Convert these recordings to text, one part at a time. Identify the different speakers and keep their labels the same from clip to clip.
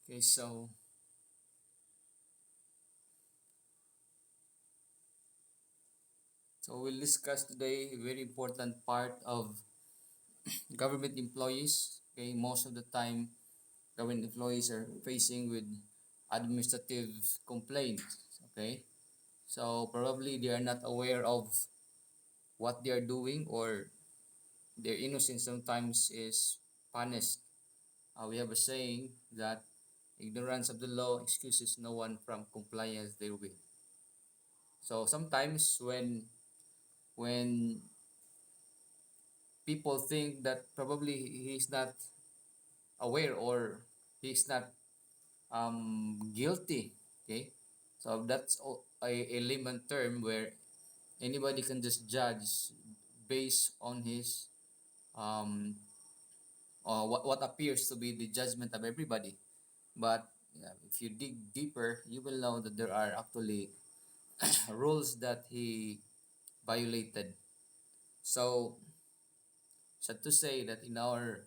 Speaker 1: Okay, so we'll discuss today a very important part of government employees. Okay, most of the time, government employees are facing with administrative complaints. Okay, so probably they are not aware of what they are doing, or their innocence sometimes is punished. We have a saying that ignorance of the law excuses no one from compliance therewith. So sometimes when people think that probably he's not aware, or he's not guilty. Okay, so that's a layman term where anybody can just judge based on his um, what appears to be the judgment of everybody. But yeah, if you dig deeper, you will know that there are actually rules that he violated. So sad to say that in our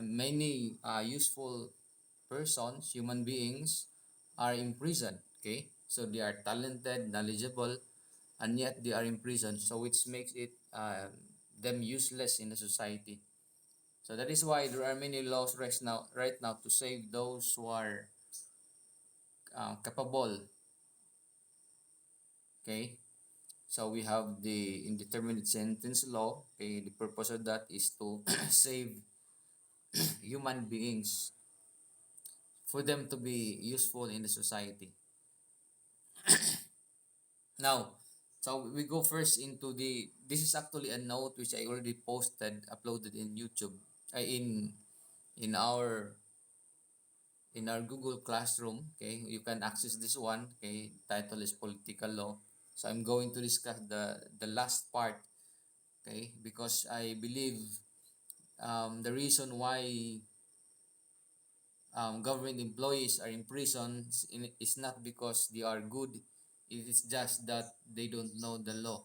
Speaker 1: many useful persons, human beings, are in prison. Okay, so they are talented, knowledgeable, and yet they are in prison. So which makes it them useless in the society. So that is why there are many laws right now to save those who are capable. Okay, so we have the indeterminate sentence law. Okay, the purpose of that is to save human beings for them to be useful in the society. Now, so we go first into this is actually a note which I already posted, uploaded in YouTube, in in our in our Google Classroom. Okay, you can access this one. Okay, title is political law. So I'm going to discuss the last part. Okay, because I believe the reason why government employees are in prison is not because they are good. It is just that they don't know the law.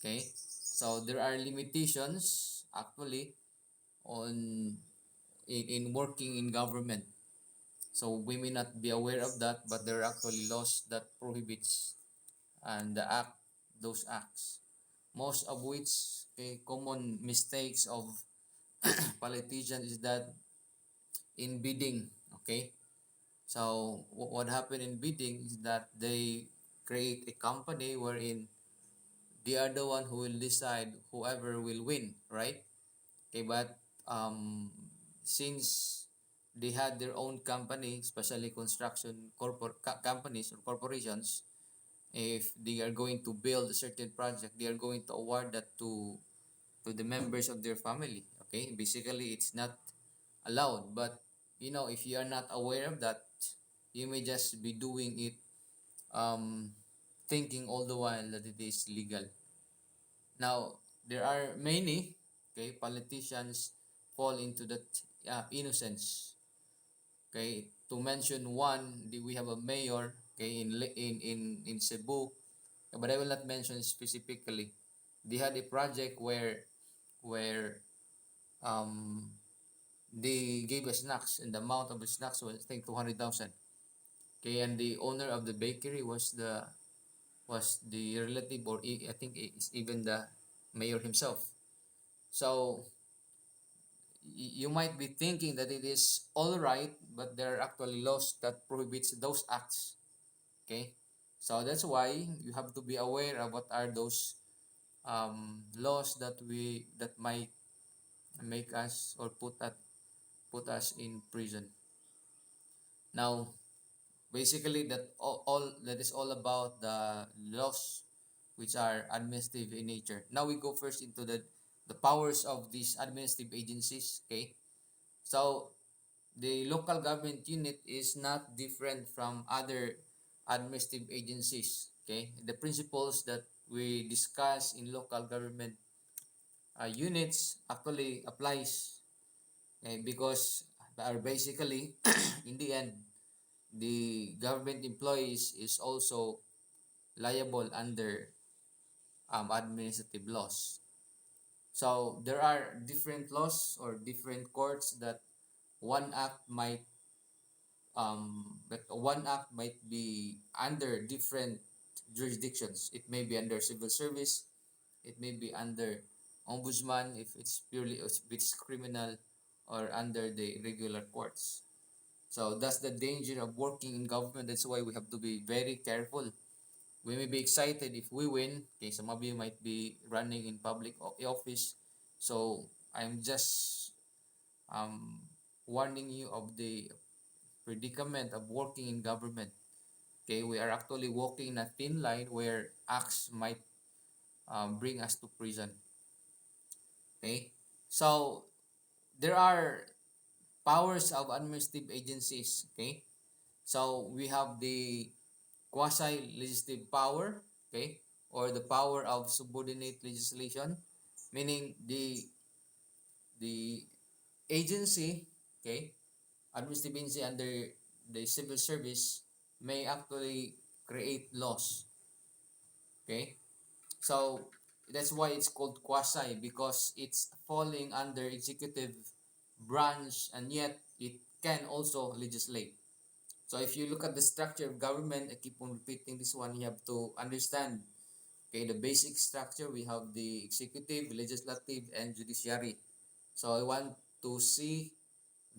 Speaker 1: Okay, so there are limitations actually on in working in government. So we may not be aware of that, but there are actually laws that prohibits and the act those acts. Most of which, okay, common mistakes of politicians is that in bidding. Okay, so what happened in bidding is that they create a company wherein they are the one who will decide whoever will win, right? Okay, but since they had their own company, especially construction companies or corporations, if they are going to build a certain project, they are going to award that to the members of their family. Okay, basically it's not allowed, but if you are not aware of that, you may just be doing it, um, thinking all the while that it is legal. Now, there are many, okay, politicians fall into that innocence. Okay, to mention one, we have a mayor, okay, in Cebu, but I will not mention specifically. They had a project where um they gave us snacks, and the amount of the snacks was, I think, 200,000. Okay, and the owner of the bakery was the relative, or I think it's even the mayor himself. So you might be thinking that it is all right, but there are actually laws that prohibits those acts. Okay, so that's why you have to be aware of what are those laws that might make us or put us in prison. Now, basically, all that is all about the laws which are administrative in nature. Now we go first into the powers of these administrative agencies. Okay, so the local government unit is not different from other administrative agencies. Okay, the principles that we discuss in local government units actually applies. Okay, because are basically in the end, the government employees is also liable under administrative laws. So there are different laws or different courts that one act might but one act might be under different jurisdictions. It may be under civil service, it may be under ombudsman if it's purely if it's criminal, or under the regular courts. So that's the danger of working in government. That's why we have to be very careful. We may be excited if we win. Okay, some of you might be running in public office. So I'm just um, warning you of the predicament of working in government. Okay, we are actually walking in a thin line where acts might bring us to prison. Okay, so there are powers of administrative agencies. Okay, so we have the quasi-legislative power, okay, or the power of subordinate legislation, meaning the agency, okay, administrative agency under the civil service may actually create laws, okay. So that's why it's called quasi, because it's falling under executive branch and yet it can also legislate. So if you look at the structure of government, I keep on repeating this one, you have to understand, okay, the basic structure. We have the executive, legislative, and judiciary. So I want to see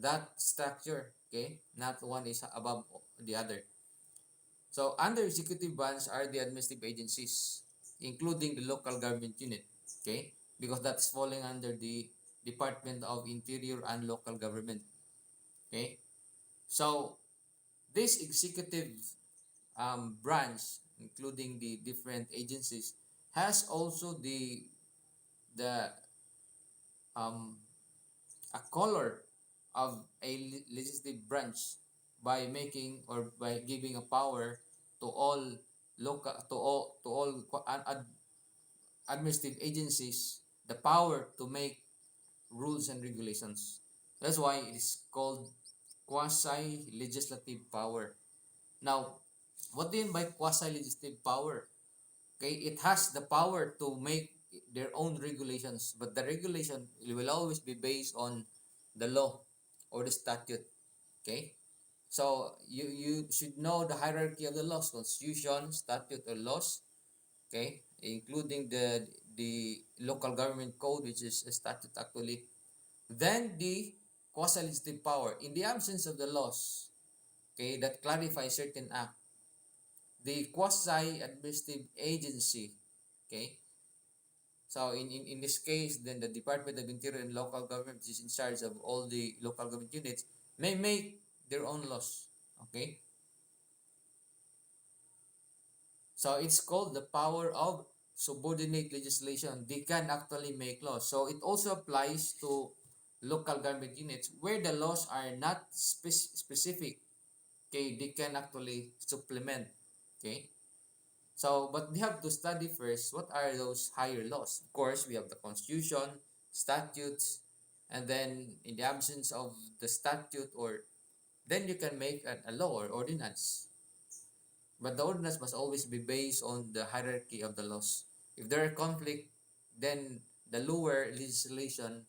Speaker 1: that structure, okay, not one is above the other. So under executive branch are the administrative agencies, including the local government unit, okay, because that's falling under the Department of Interior and Local Government, okay. So this executive branch, including the different agencies, has also the um, a color of a legislative branch by making or by giving a power to all local to all administrative agencies the power to make rules and regulations. That's why it is called quasi legislative power. Now, what do you mean by quasi legislative power? Okay, it has the power to make their own regulations, but the regulation will always be based on the law or the statute. Okay, so you should know the hierarchy of the laws: constitution, statute, or laws. Okay, including the local government code, which is a statute actually. Then the quasi legislative power, in the absence of the laws, okay, that clarify certain act, the quasi administrative agency, okay. So in this case, then the Department of Interior and Local Government, which is in charge of all the local government units, may make their own laws. Okay? So it's called the power of subordinate legislation. They can actually make laws. So it also applies to local government units where the laws are not specific. Okay, they can actually supplement. Okay? So, but we have to study first what are those higher laws. Of course, we have the constitution, statutes, and then in the absence of the statute, or then you can make a law or ordinance. But the ordinance must always be based on the hierarchy of the laws. If there are conflict, then the lower legislation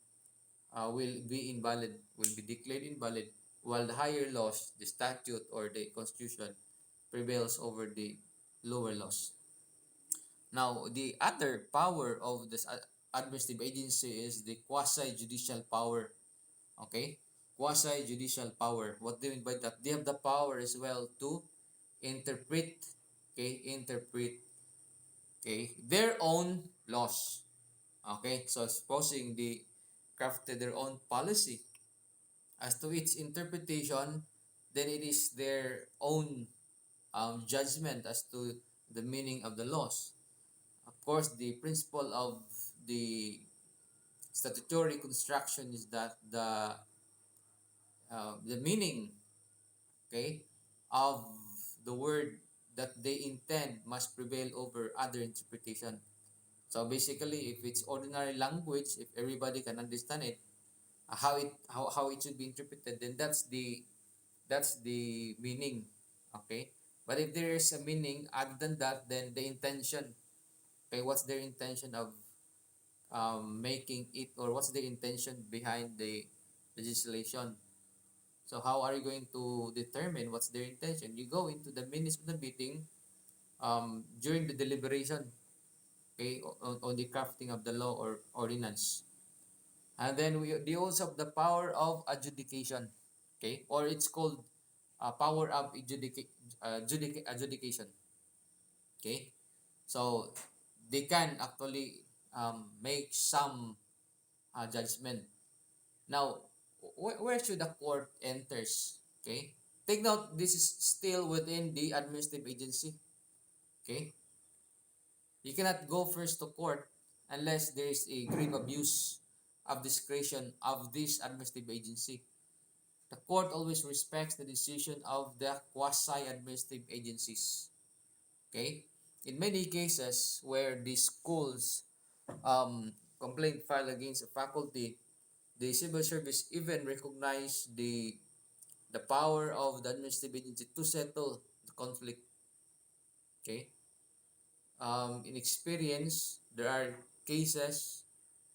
Speaker 1: will be invalid, will be declared invalid, while the higher laws, the statute or the constitution, prevails over the lower laws. Now, the other power of this administrative agency is the quasi-judicial power. Okay? Quasi-judicial power. What do you mean by that? They have the power as well to interpret, interpret, their own laws. Okay? So, supposing they crafted their own policy as to its interpretation, then it is their own judgment as to the meaning of the laws. Of course, the principle of the statutory construction is that the meaning, okay, of the word that they intend must prevail over other interpretation. So basically, if it's ordinary language, if everybody can understand it, how it should be interpreted, then that's the meaning, okay. But if there is a meaning other than that, then the intention, okay, what's their intention of making it, or what's the intention behind the legislation. So how are you going to determine what's their intention? You go into the minutes of the meeting during the deliberation, okay, on the crafting of the law or ordinance. And then they also have the power of adjudication, okay, or it's called power of adjudication, okay. So they can actually make some judgment. Now, where should the court enters? Okay, take note. This is still within the administrative agency. Okay, you cannot go first to court unless there is a grave abuse of discretion of this administrative agency. The court always respects the decision of the quasi-administrative agencies. Okay? In many cases where the schools complaint filed against a faculty, the civil service even recognize the power of the administrative agency to settle the conflict. Okay? In experience, there are cases,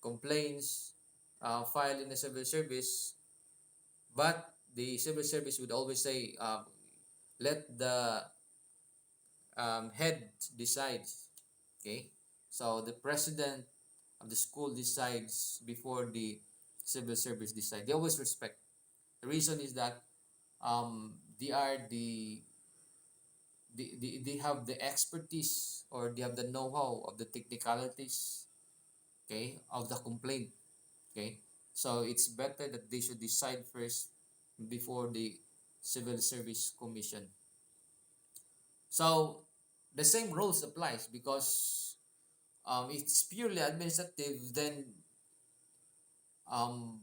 Speaker 1: complaints filed in the civil service, but the civil service would always say, let the head decide. Okay, so the president of the school decides before the civil service decide. They always respect. The reason is that they are they have the expertise or they have the know-how of the technicalities, okay, of the complaint. Okay, so it's better that they should decide first before the civil service commission. So the same rules applies because if it's purely administrative, then um,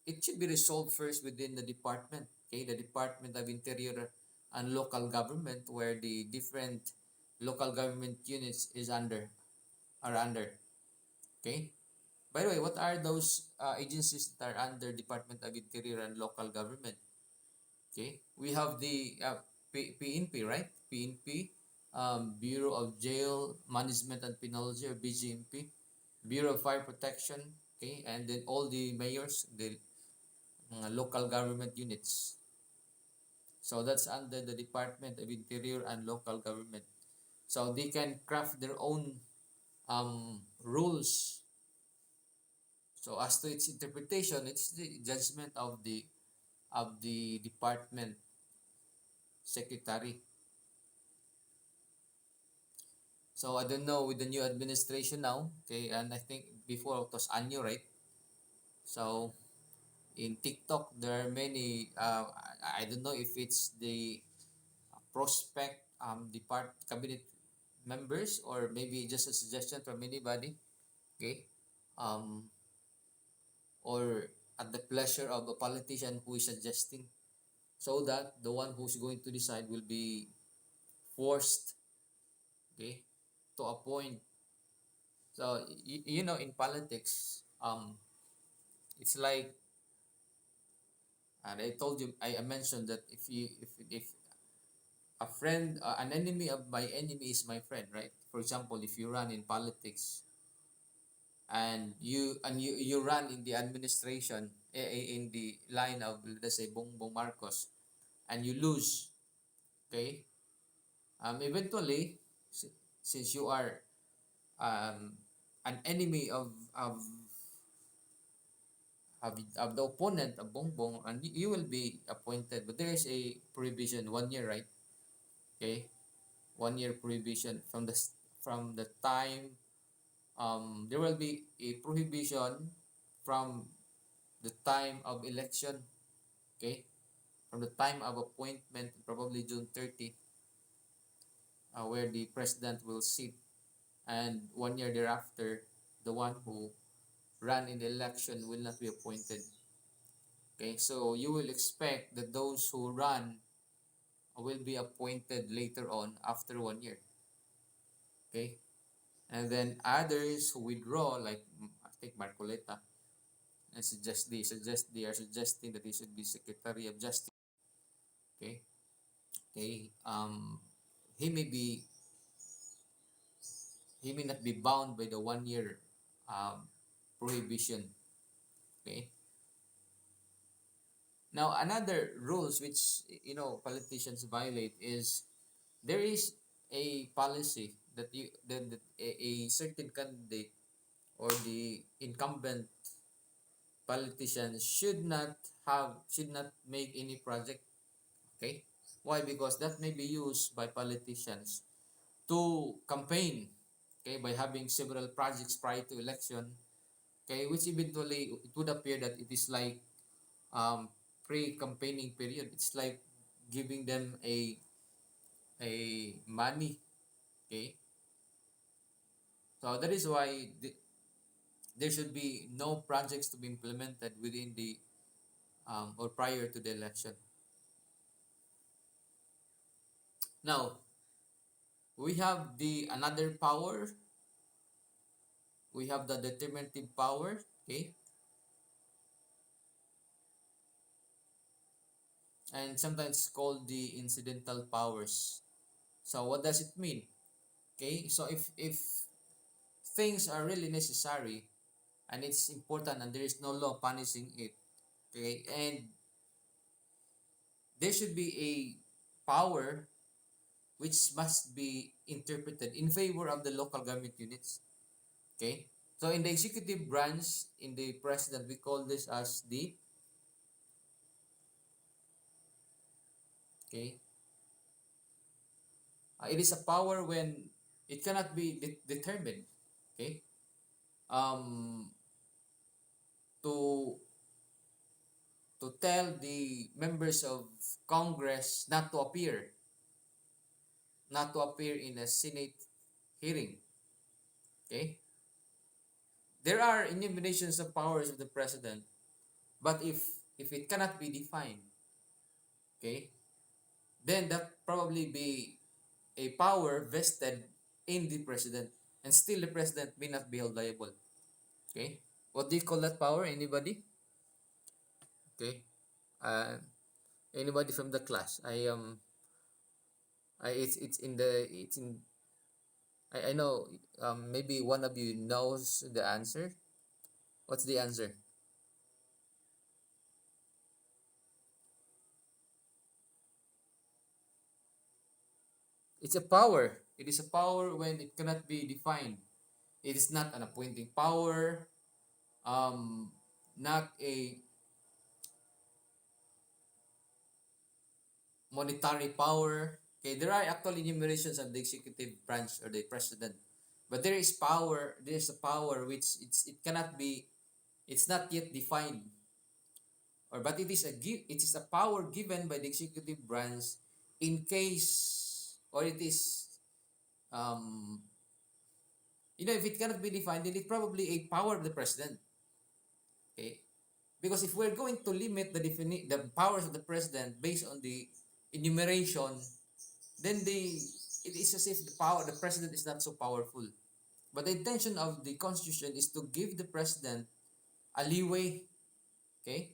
Speaker 1: it should be resolved first within the department. Okay, the Department of Interior and Local Government, where the different local government units is under are under. Okay. By the way, what are those agencies that are under Department of Interior and Local Government? Okay, we have the PNP, right? PNP, Bureau of Jail Management and Penology, or BGMP, Bureau of Fire Protection, okay, and then all the mayors, the local government units. So that's under the Department of Interior and Local Government. So they can craft their own rules. So as to its interpretation, it's the judgment of the department secretary. So I don't know with the new administration now, okay, and I think before it was Anyo, right? So in TikTok there are many. I don't know if it's the prospect depart cabinet members or maybe just a suggestion from anybody, okay, um, or at the pleasure of a politician who is suggesting, so that the one who's going to decide will be forced, okay, to appoint. So you know, in politics, it's like, and I told you, I mentioned that if a friend, an enemy of my enemy is my friend, right? For example, if you run in politics and you run in the administration, in the line of, let's say, Bongbong Marcos, and you lose, okay, eventually, since you are um, an enemy of the opponent of Bongbong, and you will be appointed. But there is a prohibition, 1 year, right? Okay, 1 year prohibition from the time there will be a prohibition from the time of election. Okay, from the time of appointment, probably June 30, where the president will sit, and 1 year thereafter, the one who ran in the election will not be appointed. Okay, so you will expect that those who run will be appointed later on after 1 year. Okay, and then others who withdraw, like I think Marcoleta, and they are suggesting that he should be Secretary of Justice. Okay, okay. He may be he may not be bound by the 1 year um, prohibition. Okay, Now, another rules which politicians violate is there is a policy that a certain candidate or the incumbent politician should not make any project. Okay, why? Because that may be used by politicians to campaign. Okay, by having several projects prior to election. Okay, which eventually it would appear that it is like um, pre-campaigning period. It's like giving them a money. Okay, so that is why there should be no projects to be implemented within the or prior to the election. Now we have the another power. We have the determinative power. Okay, and sometimes called the incidental powers. So what does it mean? Okay, so if things are really necessary and it's important and there is no law punishing it, okay, and there should be a power which must be interpreted in favor of the local government units. Okay, so in the executive branch, in the president, we call this as the okay. It is a power when it cannot be determined. Okay, um, to tell the members of Congress not to appear in a Senate hearing. Okay, there are enumerations of powers of the president, but if it cannot be defined, okay, then that probably be a power vested in the president, and still the president may not be held liable. Okay, what do you call that power? Anybody? Okay, uh, anybody from the class? It's in I know maybe one of you knows the answer. What's the answer? It's a power. It is a power when it cannot be defined. It is not an appointing power, um, not a monetary power. Okay, there are actually enumerations of the executive branch or the president, but there is power. There is a power which it cannot be. It's not yet defined, or but it is a power given by the executive branch in case or it is um if it cannot be defined, then it's probably a power of the president. Okay, because if we're going to limit the powers of the president based on the enumeration, then it is as if the president is not so powerful. But the intention of the constitution is to give the president a leeway. Okay,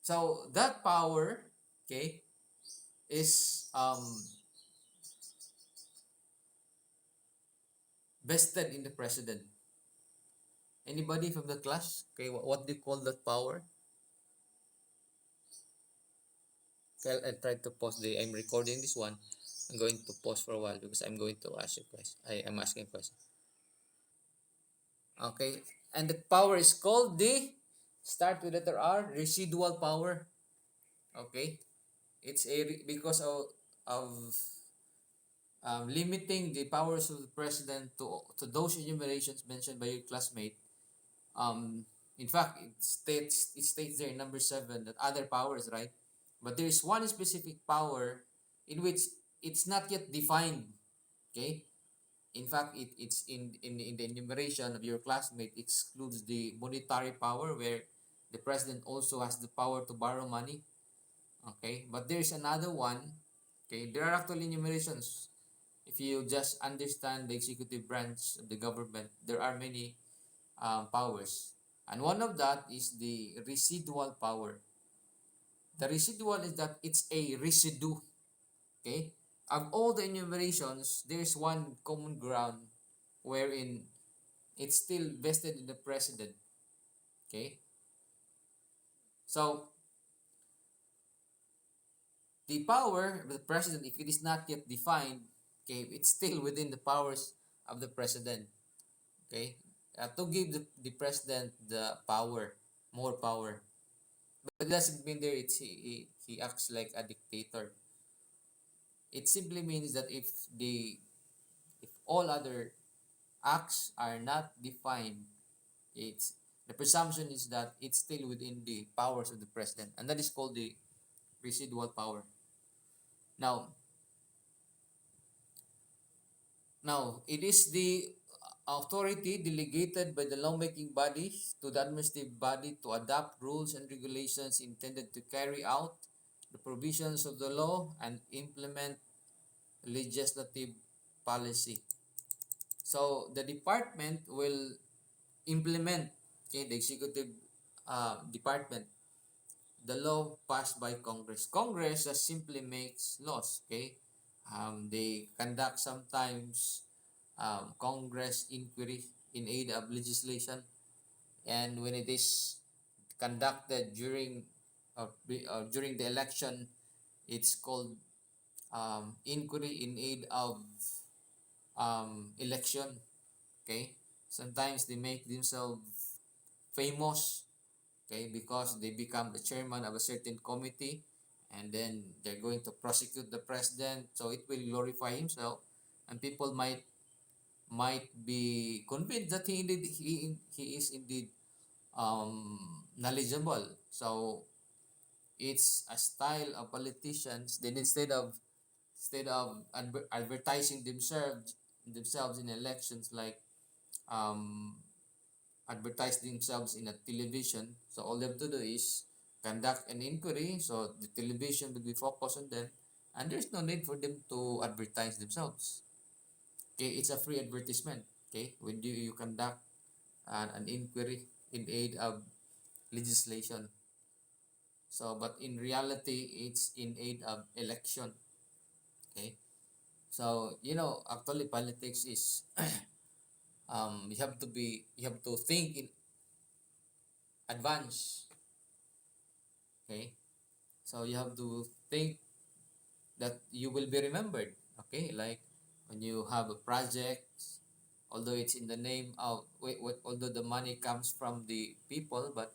Speaker 1: so that power, okay, is vested in the president. Anybody from the class? Okay, what do you call that power? Okay, I'll try to pause I'm recording this one. I'm going to pause for a while because I'm going to ask you question. I am asking a question. Okay, and the power is called the start with letter R, residual power. Okay, it's because of limiting the powers of the president to those enumerations mentioned by your classmate. Um, in fact, it states there in number 7 that other powers, right? But there is one specific power in which it's not yet defined. Okay, in fact, it's in the enumeration of your classmate excludes the monetary power where the president also has the power to borrow money. Okay, but there is another one. Okay, there are actually enumerations. If you just understand the executive branch of the government, there are many powers. And one of that is the residual power. The residual is that it's a residue. Okay? Of all the enumerations, there's one common ground wherein it's still vested in the president. Okay? So the power of the president, if it is not yet defined, okay, it's still within the powers of the president. Okay, to give the president the power, more power, but it doesn't mean there he acts like a dictator. It simply means that if all other acts are not defined, it's the presumption is that it's still within the powers of the president, and that is called the residual power. Now, it is the authority delegated by the lawmaking body to the administrative body to adopt rules and regulations intended to carry out the provisions of the law and implement legislative policy. So the department will implement, okay, the executive department, the law passed by Congress. Congress just simply makes laws, okay? They conduct sometimes Congress inquiry in aid of legislation, and when it is conducted during the election, it's called inquiry in aid of election. Okay, sometimes they make themselves famous, okay, because they become the chairman of a certain committee, and then they're going to prosecute the president, so it will glorify himself, and people might be convinced that he is indeed knowledgeable. So it's a style of politicians. Then instead of advertising themselves in elections, like um, advertise themselves in a television. So all they have to do is conduct an inquiry. So the television will be focused on them, and there's no need for them to advertise themselves. Okay, it's a free advertisement. Okay, when you conduct an inquiry in aid of legislation. So, but in reality, it's in aid of election. Okay, so actually, politics is you have to think in advance. Okay, so you have to think that you will be remembered. Okay, like when you have a project, although it's in the name of although the money comes from the people, but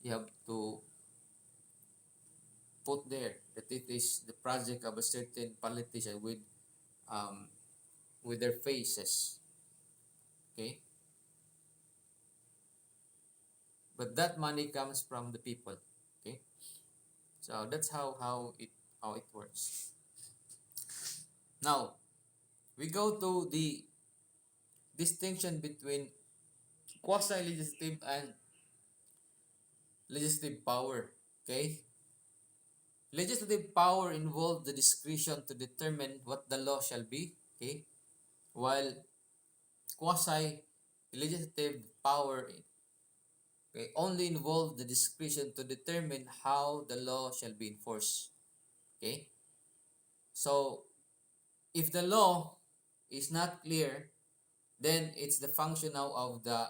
Speaker 1: you have to put there that it is the project of a certain politician um with their faces. Okay, but that money comes from the people. Okay, so that's how it works. Now we go to the distinction between quasi legislative and legislative power. Okay, legislative power involves the discretion to determine what the law shall be. Okay, while quasi legislative power, okay, only involve the discretion to determine how the law shall be enforced. Okay, so if the law is not clear, then it's the function now of the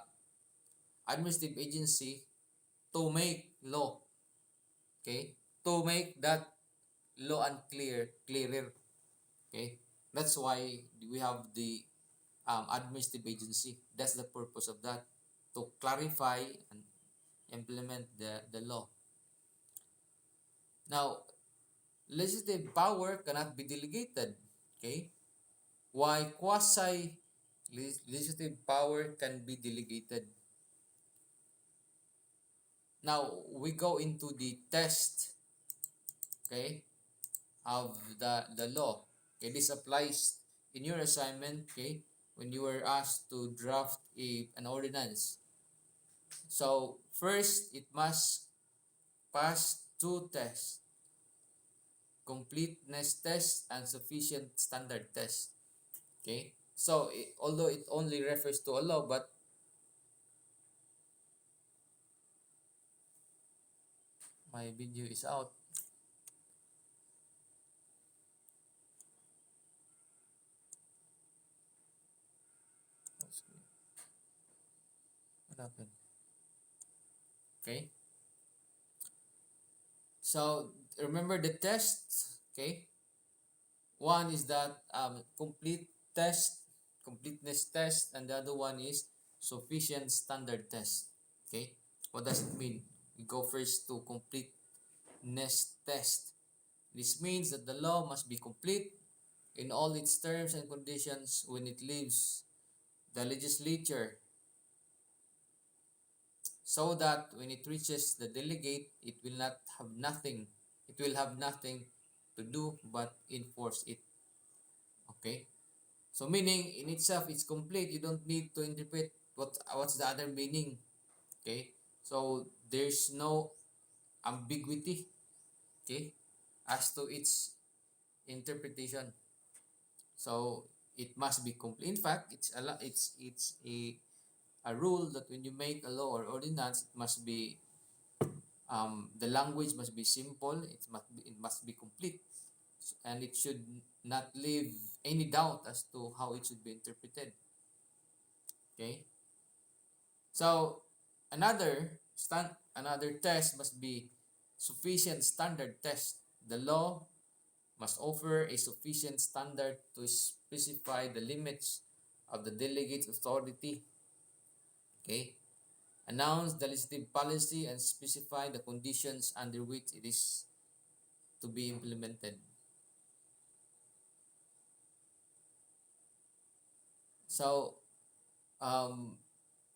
Speaker 1: administrative agency to make law. Okay, to make that law clearer. Okay, that's why we have the administrative agency. That's the purpose of that, to clarify and implement the law. Now, legislative power cannot be delegated. Okay, why quasi legislative power can be delegated. Now we go into the test, okay, of the law. Okay, this applies in your assignment. Okay, when you were asked to draft an ordinance. So first, it must pass two tests: completeness test and sufficient standard test. Okay, so although it only refers to a law, but my video is out. What happened? Okay, So remember the tests, okay? One is that completeness test, and the other one is sufficient standard test. Okay, what does it mean? We go first to completeness test. This means that the law must be complete in all its terms and conditions when it leaves the legislature, so that when it reaches the delegate, it will have nothing to do but enforce it. Okay? So meaning in itself it's complete. You don't need to interpret what's the other meaning. Okay? So there's no ambiguity, okay, as to its interpretation. So it must be complete. In fact, it's a rule that when you make a law or ordinance, it must be the language must be simple. It must be complete, and it should not leave any doubt as to how it should be interpreted. Okay. So another test must be sufficient standard test. The law must offer a sufficient standard to specify the limits of the delegate's authority. Okay. Announce the legislative policy and specify the conditions under which it is to be implemented. So, um,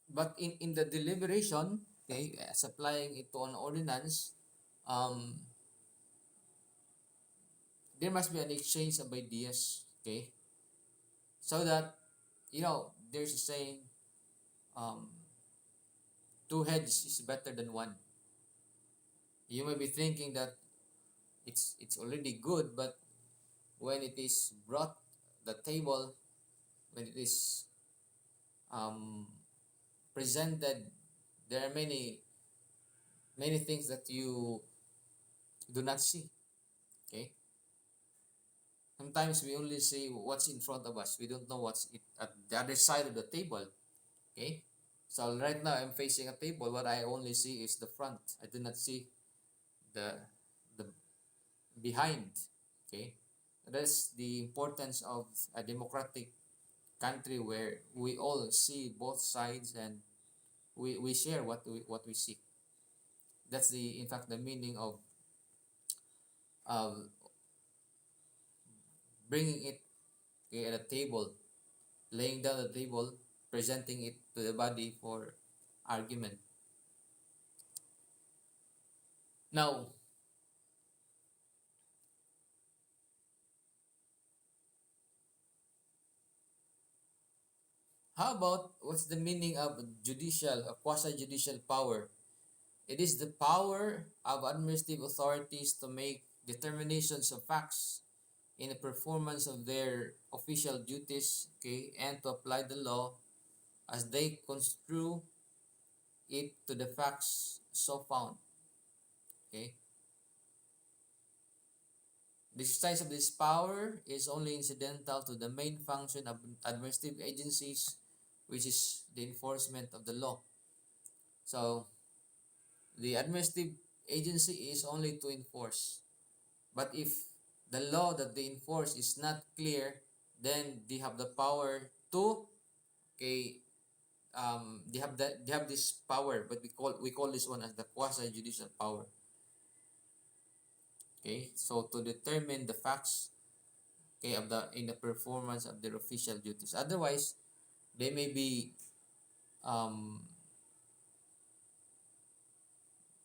Speaker 1: but in the deliberation, okay, as applying it to an ordinance, um, there must be an exchange of ideas, okay, so that there's a saying, um, two heads is better than one. You may be thinking that it's already good, but when it is brought the table, when it is um, presented, there are many things that you do not see. Okay, sometimes we only see what's in front of us. We don't know what's at the other side of the table. Okay, so right now I'm facing a table. What I only see is the front. I do not see the the behind. Okay, that's the importance of a democratic country where we all see both sides, and we share what we see. That's the in fact the meaning of bringing it, okay, at a table, laying down the table, presenting it to the body for argument. Now, how about what's the meaning of judicial or quasi-judicial power? It is the power of administrative authorities to make determinations of facts in the performance of their official duties, okay, and to apply the law as they construe it to the facts so found. Okay, the exercise of this power is only incidental to the main function of administrative agencies, which is the enforcement of the law. So the administrative agency is only to enforce. But if the law that they enforce is not clear, then they have the power to, okay, they have this power, but we call this one as the quasi judicial power. Okay, so to determine the facts, okay, of the in the performance of their official duties. Otherwise, they may be um,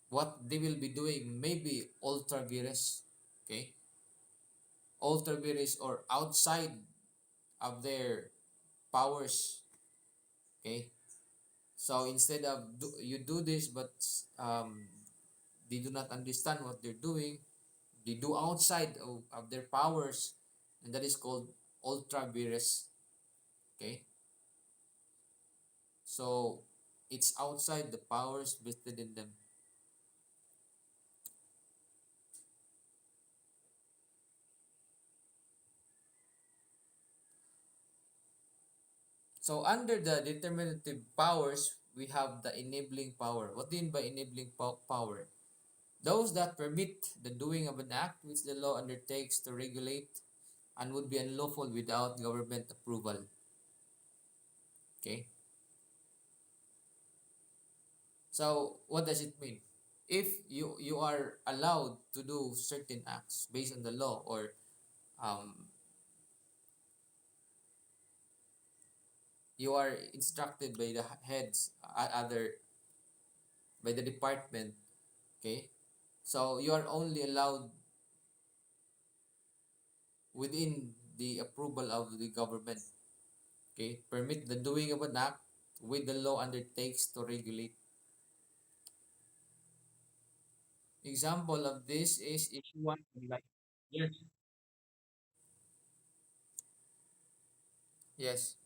Speaker 1: what they will be doing may be ultra vires, okay, ultra vires or outside of their powers. Okay, so instead of you do this, but they do not understand what they're doing, they do outside of their powers, and that is called ultra vires. Okay, so it's outside the powers vested in them. So under the determinative powers, we have the enabling power. What do you mean by enabling power? Those that permit the doing of an act which the law undertakes to regulate and would be unlawful without government approval. Okay? So, what does it mean? If you are allowed to do certain acts based on the law, or um, you are instructed by the heads, other by the department, okay? So, you are only allowed within the approval of the government, okay? Permit the doing of an act with the law undertakes to regulate. Example of this is if you want to like, yes, yes.